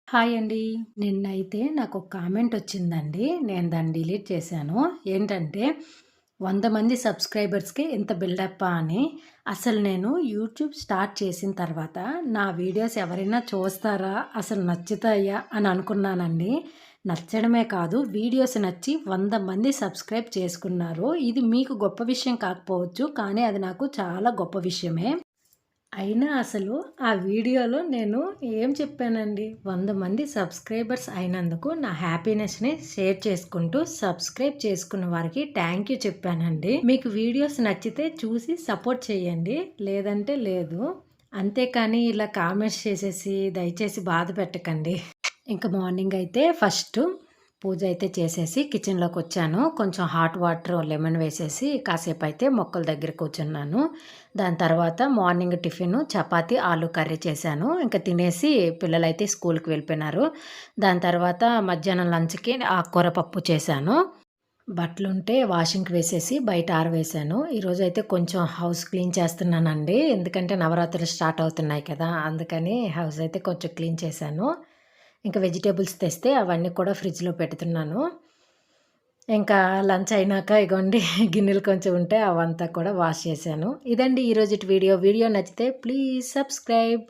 Hi అండి. నిన్నైతే నాకొక కామెంట్ వచ్చిందండి. నేను దాన్ని డిలీట్ చేశాను. ఏంటంటే 100 మంది సబ్స్క్రైబర్స్‌కి ఇంత బిల్డప్పా అని. అసలు నేను యూట్యూబ్ స్టార్ట్ చేసిన తర్వాత నా వీడియోస్ ఎవరైనా చూస్తారా? అసలు నచ్చుతాయా? అని అనుకున్నానండి. నచ్చడమే కాదు, వీడియోస్ నచ్చి 100 మంది సబ్స్క్రైబ్ చేసుకున్నారు. ఇది మీకు గొప్ప విషయం కాకపోవచ్చు. కానీ అది నాకు చాలా గొప్ప విషయమే. అయినా అసలు ఆ వీడియోలో నేను ఏం చెప్పానండి, 100 మంది సబ్స్క్రైబర్స్ అయినందుకు నా హ్యాపీనెస్‌ని షేర్ చేసుకుంటూ, సబ్స్క్రైబ్ చేసుకున్న వారికి థ్యాంక్ యూ చెప్పానండి. మీకు వీడియోస్ నచ్చితే చూసి సపోర్ట్ చేయండి. లేదంటే లేదు. అంతేకానీ ఇలా కామెంట్స్ చేసేసి దయచేసి బాధ పెట్టకండి. ఇంక మార్నింగ్ అయితే ఫస్టు పూజ అయితే చేసేసి కిచెన్‌లోకొచ్చాను. కొంచెం హాట్ వాటర్, లెమన్ వేసేసి కాసేపయితే మొక్కల దగ్గర కూర్చున్నాను. దాని తర్వాత మార్నింగ్ టిఫిను చపాతీ, ఆలు కర్రీ చేశాను. ఇంక తినేసి పిల్లలైతే స్కూల్‌కి వెళ్ళిపోయినారు. దాని తర్వాత మధ్యాహ్నం లంచ్‌కి ఆకుకూర పప్పు చేశాను. బట్టలుంటే వాషింగ్‌కి వేసేసి బయట ఆరవేశాను. ఈరోజైతే కొంచెం హౌస్ క్లీన్ చేస్తున్నానండి. ఎందుకంటే నవరాత్రులు స్టార్ట్ అవుతున్నాయి కదా! అందుకని హౌస్ అయితే కొంచెం క్లీన్ చేశాను. ఇంకా వెజిటబుల్స్ తెస్తే అవన్నీ కూడా ఫ్రిడ్జ్‌లో పెడుతున్నాను. ఇంకా లంచ్ అయినాక ఇగోండి గిన్నెలు కొంచెం ఉంటే అవంతా కూడా వాష్ చేశాను. ఇదండి ఈరోజుటి వీడియో. వీడియో నచ్చితే ప్లీజ్ సబ్స్క్రైబ్.